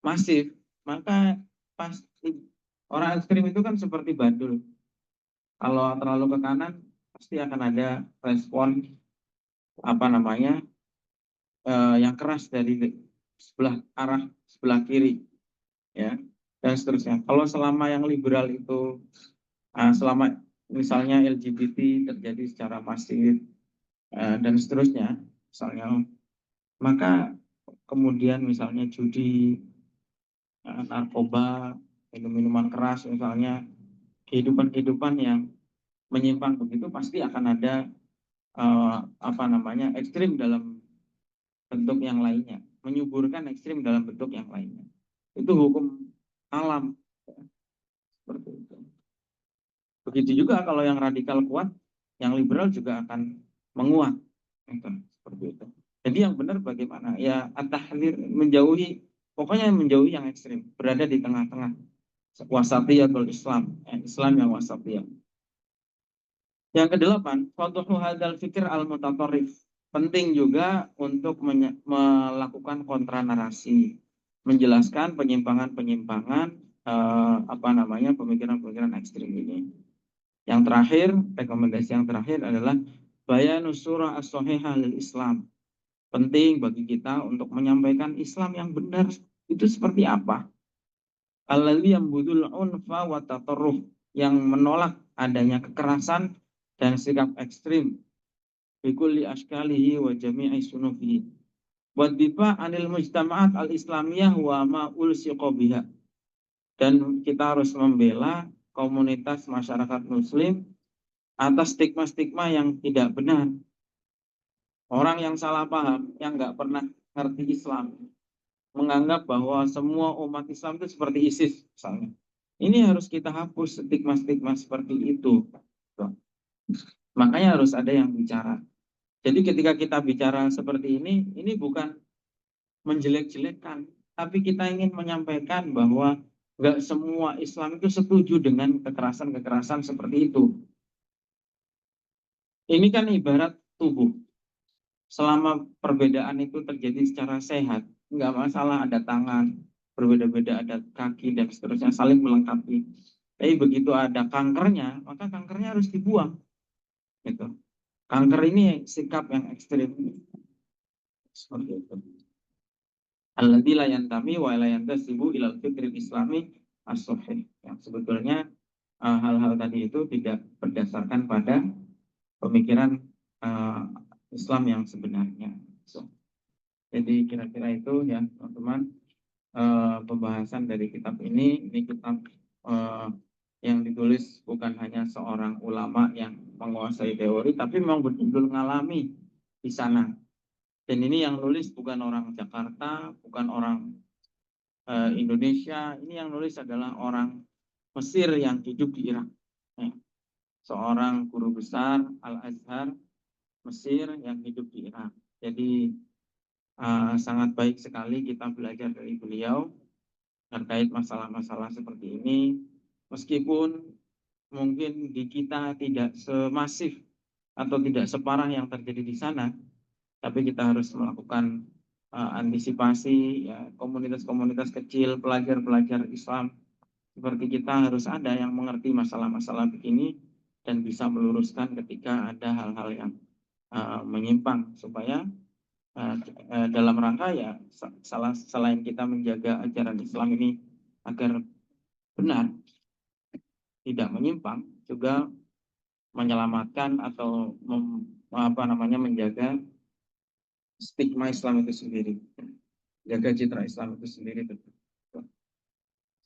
masif, maka pasti orang ekstrim itu kan seperti badul. Kalau terlalu ke kanan, pasti akan ada respon yang keras dari sebelah kiri, ya, dan seterusnya. Kalau selama yang liberal itu, selama misalnya LGBT terjadi secara masif, dan seterusnya, misalnya, maka kemudian misalnya judi, narkoba, minum-minuman keras, misalnya kehidupan-kehidupan yang menyimpang begitu, pasti akan ada ekstrim dalam bentuk yang lainnya, menyuburkan ekstrim dalam bentuk yang lainnya. Itu hukum alam, seperti itu. Begitu juga kalau yang radikal kuat, yang liberal juga akan menguat, gitu, seperti itu. Jadi yang benar bagaimana? Ya, at-tahdzir, menjauhi, pokoknya menjauhi yang ekstrim, berada di tengah-tengah, wasatiyatul Islam, Islam yang wasatiyah. Yang kedelapan, fadhuhu hadzal fikir al-mutatarrif. Penting juga untuk melakukan kontra narasi, menjelaskan penyimpangan-penyimpangan, pemikiran-pemikiran ekstrim ini. Yang terakhir, rekomendasi yang terakhir adalah bayanus surah as-sahihah lil Islam. Penting bagi kita untuk menyampaikan Islam yang benar itu seperti apa. Alladzi yambudul unfa wa tatarruf, yang menolak adanya kekerasan dan sikap ekstrim, bikulli ashkalihi wa jami'i sunufihi, wa difa anil mujtama'at al-islamiyah wa ma ulsiqa biha. Dan kita harus membela komunitas masyarakat muslim atas stigma-stigma yang tidak benar. Orang yang salah paham, yang nggak pernah ngerti Islam, menganggap bahwa semua umat Islam itu seperti ISIS misalnya. Ini harus kita hapus stigma-stigma seperti itu. Makanya harus ada yang bicara. Jadi ketika kita bicara seperti ini bukan menjelek-jelekkan, tapi kita ingin menyampaikan bahwa nggak semua Islam itu setuju dengan kekerasan-kekerasan seperti itu. Ini kan ibarat tubuh. Selama perbedaan itu terjadi secara sehat, nggak masalah, ada tangan, berbeda-beda, ada kaki, dan seterusnya, saling melengkapi. Tapi begitu ada kankernya, maka kankernya harus dibuang. Gitu. Kanker ini sikap yang ekstrim. Seperti itu. Alladzi la yantami wa la yantasibu ilal fikril islami as-sahih. Yang sebetulnya hal-hal tadi itu tidak berdasarkan pada pemikiran Islam yang sebenarnya. Jadi kira-kira itu ya teman-teman, pembahasan dari kitab ini. Ini kitab yang ditulis bukan hanya seorang ulama yang menguasai teori, tapi memang betul-betul ngalami di sana. Dan ini yang nulis bukan orang Jakarta, bukan orang Indonesia. Ini yang nulis adalah orang Mesir yang hidup di Irak. Seorang guru besar Al-Azhar Mesir yang hidup di Irak. Jadi sangat baik sekali kita belajar dari beliau terkait masalah-masalah seperti ini, meskipun mungkin di kita tidak semasif atau tidak separah yang terjadi di sana, tapi kita harus melakukan antisipasi, ya, komunitas-komunitas kecil, pelajar-pelajar Islam seperti kita harus ada yang mengerti masalah-masalah begini dan bisa meluruskan ketika ada hal-hal yang menyimpang, supaya dalam rangka ya selain kita menjaga ajaran Islam ini agar benar, tidak menyimpang, juga menyelamatkan atau menjaga stigma Islam itu sendiri, jaga citra Islam itu sendiri.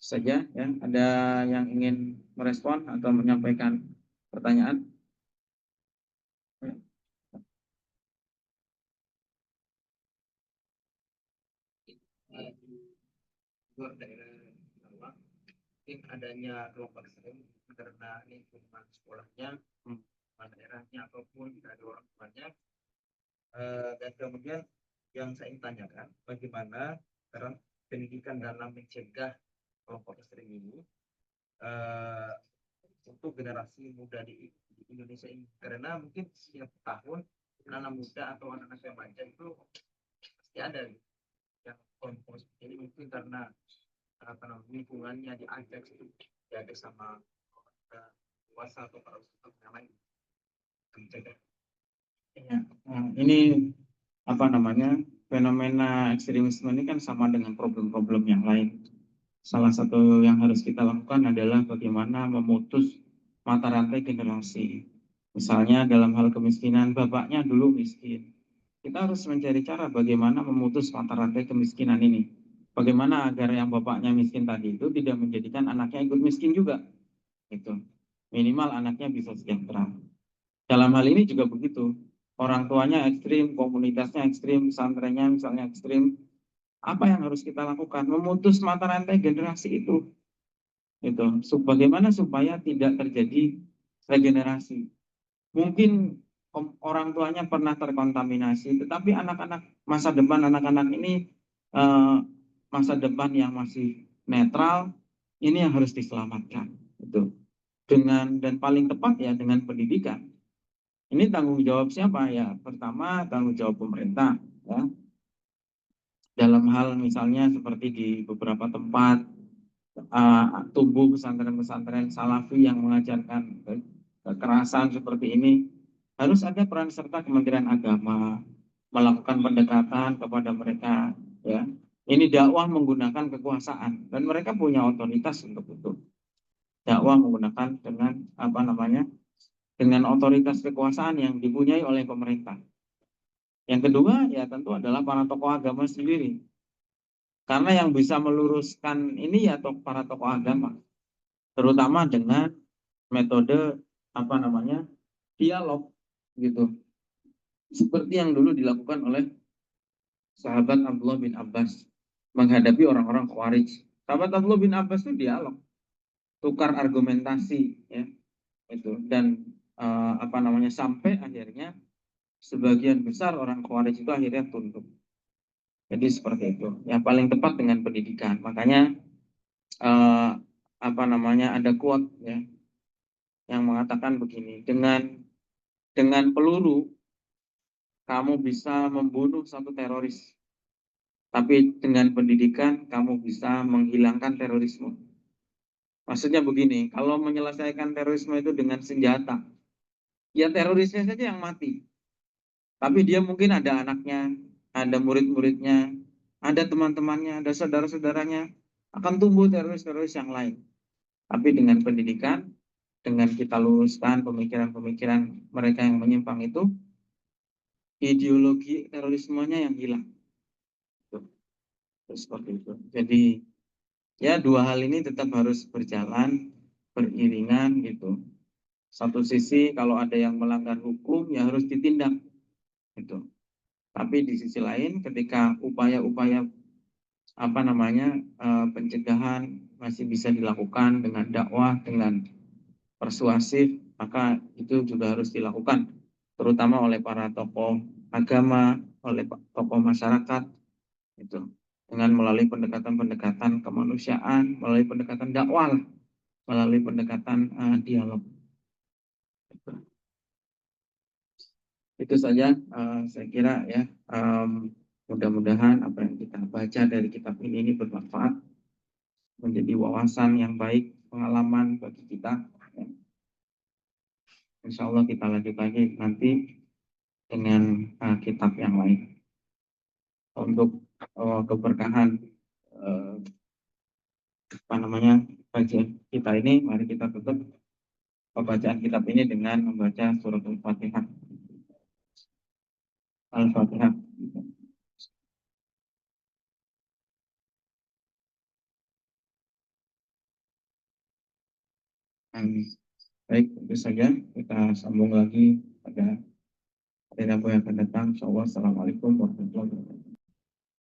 Saja ya, ada yang ingin merespon atau menyampaikan pertanyaan? Luar daerah Jawa, mungkin adanya kelompok ekstrem karena lingkungan sekolahnya, daerahnya ataupun ada orang tuanya. Dan kemudian yang saya ingin tanyakan, bagaimana cara pendidikan dalam mencegah kelompok ekstrem ini untuk generasi muda di Indonesia ini, karena mungkin setiap tahun anak muda atau anak-anak remaja itu pasti ada yang kelompok seperti ini, mungkin karena lingkungannya diajak sama kuasa atau para ustadz yang lain. Ini fenomena ekstremisme ini kan sama dengan problem-problem yang lain. Salah satu yang harus kita lakukan adalah bagaimana memutus mata rantai generasi. Misalnya dalam hal kemiskinan, bapaknya dulu miskin. Kita harus mencari cara bagaimana memutus mata rantai kemiskinan ini. Bagaimana agar yang bapaknya miskin tadi itu tidak menjadikan anaknya ikut miskin juga. Itu minimal anaknya bisa sejahtera. Dalam hal ini juga begitu. Orang tuanya ekstrim, komunitasnya ekstrim, pesantrennya misalnya ekstrim. Apa yang harus kita lakukan? Memutus mata rantai generasi itu. Bagaimana supaya tidak terjadi regenerasi. Mungkin orang tuanya pernah terkontaminasi, tetapi anak-anak masa depan anak-anak ini masa depan yang masih netral, ini yang harus diselamatkan. Dan paling tepat ya dengan pendidikan. Ini tanggung jawab siapa ya? Pertama tanggung jawab pemerintah, ya. Dalam hal misalnya seperti di beberapa tempat tumbuh pesantren-pesantren salafi yang mengajarkan kekerasan seperti ini, harus ada peran serta Kementerian Agama melakukan pendekatan kepada mereka, ya. Ini dakwah menggunakan kekuasaan dan mereka punya otoritas untuk itu. Dakwah menggunakan dengan otoritas kekuasaan yang dipunyai oleh pemerintah. Yang kedua ya tentu adalah para tokoh agama sendiri. Karena yang bisa meluruskan ini ya para tokoh agama, terutama dengan metode dialog gitu. Seperti yang dulu dilakukan oleh sahabat Abdullah bin Abbas menghadapi orang-orang Khawarij. Sahabat Abdullah bin Abbas itu dialog, tukar argumentasi, ya, dan sampai akhirnya sebagian besar orang Khawarij itu akhirnya tunduk. Jadi seperti itu. Yang paling tepat dengan pendidikan. Makanya ada quote, ya, yang mengatakan begini, dengan peluru kamu bisa membunuh satu teroris, tapi dengan pendidikan kamu bisa menghilangkan terorisme. Maksudnya begini, kalau menyelesaikan terorisme itu dengan senjata, ya terorisnya saja yang mati. Tapi dia mungkin ada anaknya, ada murid-muridnya, ada teman-temannya, ada saudara-saudaranya, akan tumbuh teroris-teroris yang lain. Tapi dengan pendidikan, dengan kita luruskan pemikiran-pemikiran mereka yang menyimpang itu, ideologi terorismenya yang hilang. Seperti itu. Jadi ya dua hal ini tetap harus berjalan beriringan gitu. Satu sisi kalau ada yang melanggar hukum ya harus ditindak. Tapi di sisi lain ketika upaya-upaya pencegahan masih bisa dilakukan dengan dakwah, dengan persuasif, maka itu juga harus dilakukan terutama oleh para tokoh agama, oleh tokoh masyarakat itu dengan melalui pendekatan-pendekatan kemanusiaan, melalui pendekatan dakwah, melalui pendekatan dialog. Itu saja saya kira ya. Mudah-mudahan apa yang kita baca dari kitab ini bermanfaat, menjadi wawasan yang baik, pengalaman bagi kita. Insya Allah kita lanjut lagi nanti dengan kitab yang lain. Untuk keberkahan apa namanya kajian kita ini, mari kita tutup pembacaan kitab ini dengan membaca surat Al-Fatihah. Al-Fatihah. Baik, itu saja. Kita sambung lagi pada hari Rabu yang akan datang. Insyaallah. Assalamualaikum warahmatullahi wabarakatuh.